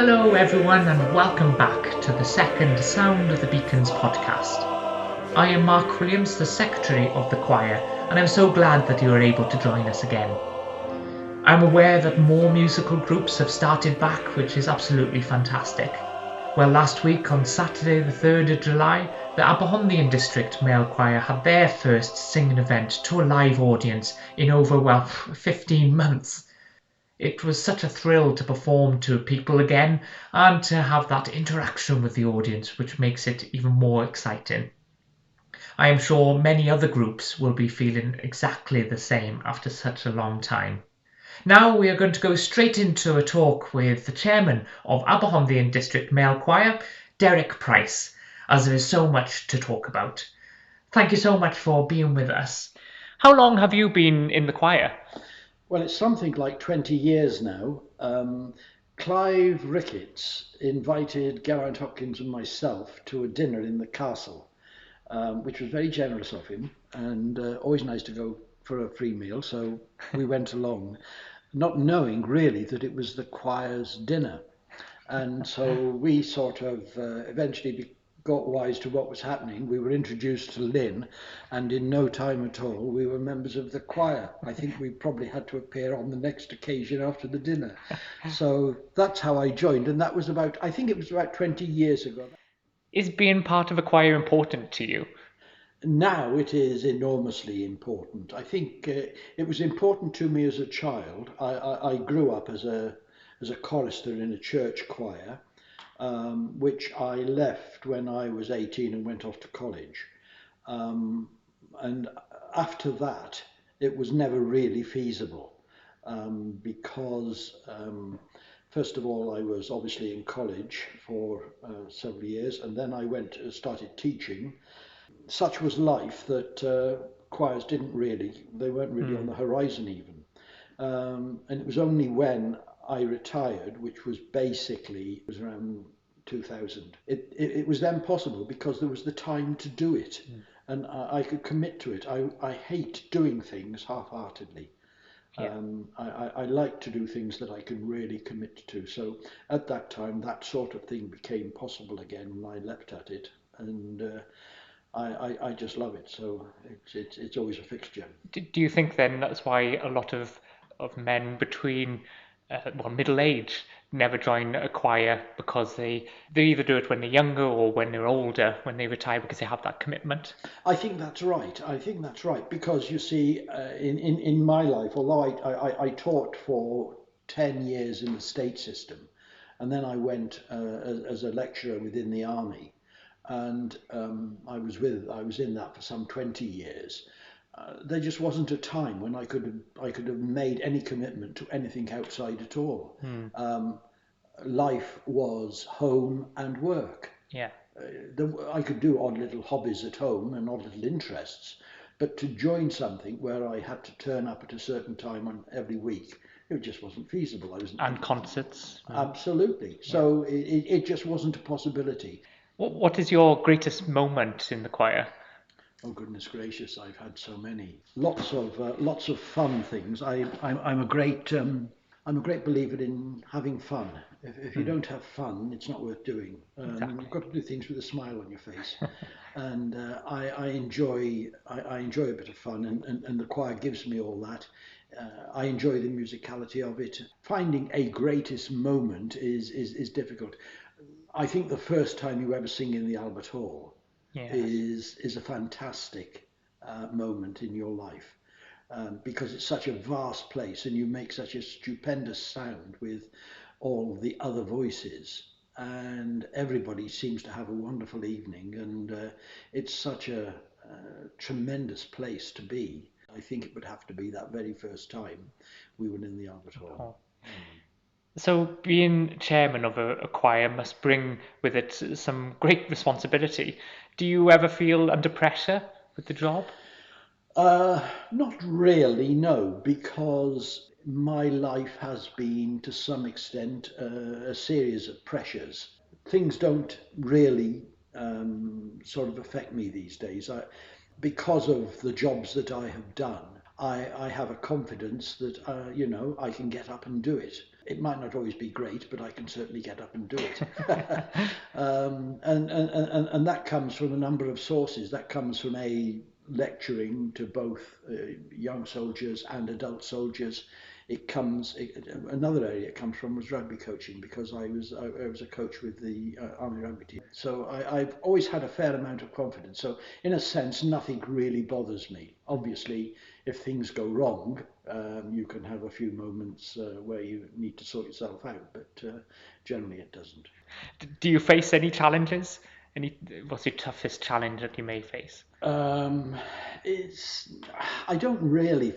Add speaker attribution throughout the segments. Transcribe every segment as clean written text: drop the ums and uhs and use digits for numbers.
Speaker 1: Hello, everyone, and welcome back to the second Sound of the Beacons podcast. I am Marc Williams, the Secretary of the choir, and I'm so glad that you are able to join us again. I'm aware that more musical groups have started back, which is absolutely fantastic. Well, last week on Saturday the 3rd of July, the Aberhonddu District Male Choir had their first singing event to a live audience in over, 15 months. It was such a thrill to perform to people again and to have that interaction with the audience, which makes it even more exciting. I am sure many other groups will be feeling exactly the same after such a long time. Now we are going to go straight into a talk with the chairman of Aberhonddu District Male Choir, Derek Price, as there is so much to talk about. Thank you so much for being with us. How long have you been in the choir?
Speaker 2: Well, it's something like 20 years now. Clive Ricketts invited Geraint Hopkins and myself to a dinner in the castle, which was very generous of him and always nice to go for a free meal. So we went along, not knowing really that it was the choir's dinner. And so we sort of eventually got wise to what was happening. We were introduced to Lynn, and in no time at all, we were members of the choir. I think we probably had to appear on the next occasion after the dinner. So that's how I joined, and that was I think it was about 20 years ago.
Speaker 1: Is being part of a choir important to you?
Speaker 2: Now it is enormously important. I think it was important to me as a child. I grew up as a chorister in a church choir, which I left when I was 18 and went off to college. And after that, it was never really feasible because, first of all, I was obviously in college for several years, and then I started teaching. Such was life that choirs they weren't really on the horizon even. And it was only when I retired, which was around 2000. It was then possible because there was the time to do it, and I could commit to it. I hate doing things half-heartedly.
Speaker 1: Yeah.
Speaker 2: I like to do things that I can really commit to. So at that time, that sort of thing became possible again, and I leapt at it, and I just love it. So it's always a fixture.
Speaker 1: Do you think then that's why a lot of men between middle age never join a choir because they either do it when they're younger or when they're older, when they retire, because they have that commitment?
Speaker 2: I think that's right. Because you see, in my life, although I taught for 10 years in the state system, and then I went as a lecturer within the army, and I was in that for some 20 years. There just wasn't a time when I could have made any commitment to anything outside at all. Life was home and work.
Speaker 1: Yeah.
Speaker 2: I could do odd little hobbies at home and odd little interests, but to join something where I had to turn up at a certain time on every week, it just wasn't feasible.
Speaker 1: And concerts.
Speaker 2: Absolutely. So it just wasn't a possibility.
Speaker 1: What is your greatest moment in the choir?
Speaker 2: Oh goodness gracious! I've had so many, lots of fun things. I'm a great believer in having fun. If you don't have fun, it's not worth doing.
Speaker 1: Exactly.
Speaker 2: You've got to do things with a smile on your face, and I enjoy a bit of fun, and the choir gives me all that. I enjoy the musicality of it. Finding a greatest moment is difficult. I think the first time you ever sing in the Albert Hall
Speaker 1: Yes.
Speaker 2: is a fantastic moment in your life, because it's such a vast place and you make such a stupendous sound with all the other voices, and everybody seems to have a wonderful evening, and it's such a tremendous place to be. I think it would have to be that very first time we were in the Albert Hall.
Speaker 1: So being chairman of a choir must bring with it some great responsibility. Do you ever feel under pressure with the job?
Speaker 2: Not really, no, because my life has been to some extent a series of pressures. Things don't really sort of affect me these days. Because of the jobs that I have done, I have a confidence that I can get up and do it. It might not always be great, but I can certainly get up and do it. And that comes from a number of sources. That comes from lecturing to both young soldiers and adult soldiers. Another area it comes from was rugby coaching, because I was a coach with the Army rugby team. So I've always had a fair amount of confidence. So in a sense, nothing really bothers me. Obviously, if things go wrong, you can have a few moments where you need to sort yourself out, but generally it doesn't.
Speaker 1: Do you face any challenges? What's your toughest challenge that you may face?
Speaker 2: I don't really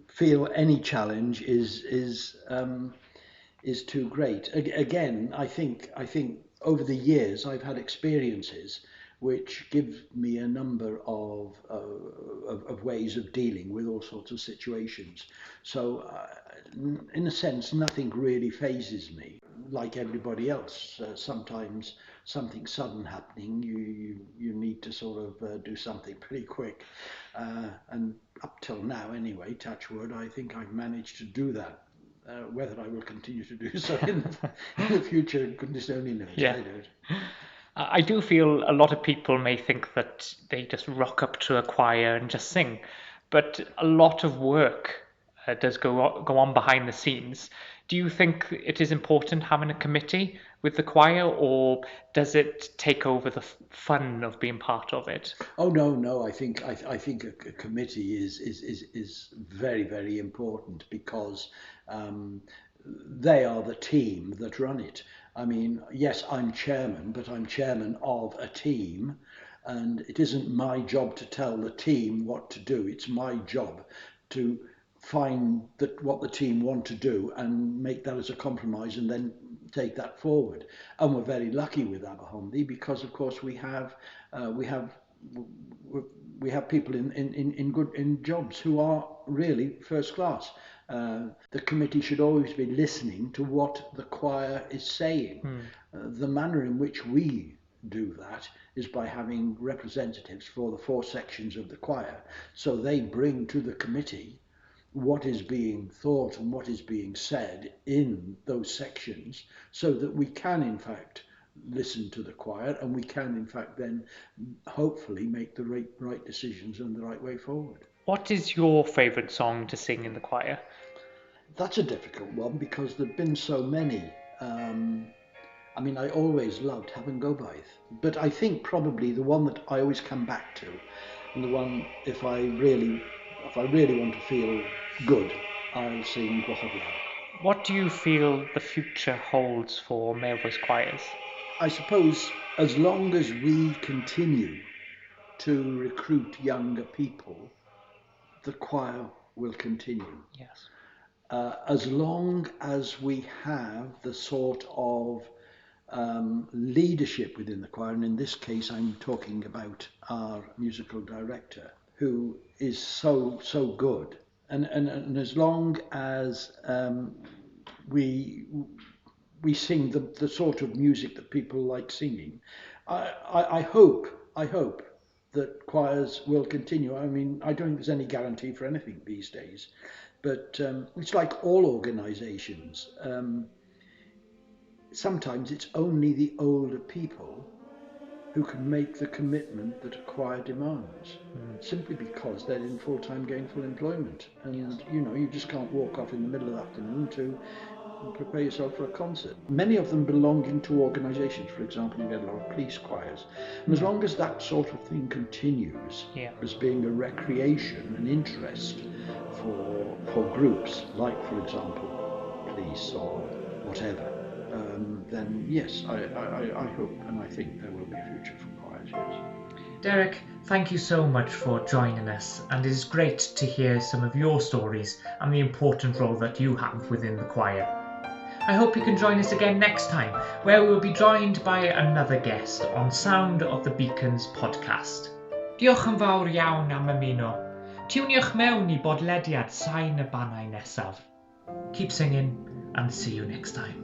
Speaker 2: feel any challenge is too great. Again, I think over the years I've had experiences which give me a number of ways of dealing with all sorts of situations. So, in a sense, nothing really phases me. Like everybody else, sometimes something sudden happening, you need to sort of do something pretty quick. And up till now, anyway, touch wood, I think I've managed to do that. Whether I will continue to do so in the future, goodness only knows.
Speaker 1: Yeah.
Speaker 2: I don't.
Speaker 1: I do feel a lot of people may think that they just rock up to a choir and just sing, but a lot of work does go on behind the scenes. Do you think it is important having a committee with the choir, or does it take over the fun of being part of it?
Speaker 2: Oh no! I think a committee is very, very important, because they are the team that run it. I mean, yes, I'm chairman, but I'm chairman of a team, and it isn't my job to tell the team what to do. It's my job to find what the team want to do and make that as a compromise, and then take that forward. And we're very lucky with Aberhonddu, because of course we have people in jobs who are really first class. The committee should always be listening to what the choir is saying. The manner in which we do that is by having representatives for the 4 sections of the choir. So they bring to the committee what is being thought and what is being said in those sections, so that we can in fact listen to the choir, and we can in fact then hopefully make the right decisions and the right way forward.
Speaker 1: What is your favourite song to sing in the choir?
Speaker 2: That's a difficult one, because there've been so many. I mean, I always loved Aberhonddu, but I think probably the one that I always come back to, and the one if I really want to feel good, I'll sing Podlediad.
Speaker 1: What do you feel the future holds for male voice choirs?
Speaker 2: I suppose as long as we continue to recruit younger people, the choir will continue.
Speaker 1: Yes.
Speaker 2: As long as we have the sort of leadership within the choir, and in this case I'm talking about our musical director, who is so good, and as long as we sing the sort of music that people like singing, I hope that choirs will continue. I mean, I don't think there's any guarantee for anything these days, but it's like all organisations. Sometimes it's only the older people who can make the commitment that a choir demands, simply because they're in full-time gainful employment. And you just can't walk off in the middle of the afternoon to prepare yourself for a concert. Many of them belonging to organisations. For example, you get a lot of police choirs. And as long as that sort of thing continues as being a recreation, an interest for groups, like, for example, police or whatever, then yes, I hope and I think there will be a future for choirs, yes.
Speaker 1: Derek, thank you so much for joining us, and it is great to hear some of your stories and the important role that you have within the choir. I hope you can join us again next time, where we'll be joined by another guest on Sound of the Beacons podcast. Diolch yn fawr iawn am ymuno. Tiwniwch mewn I bodlediad Sain y Bannau nesaf. Keep singing and see you next time.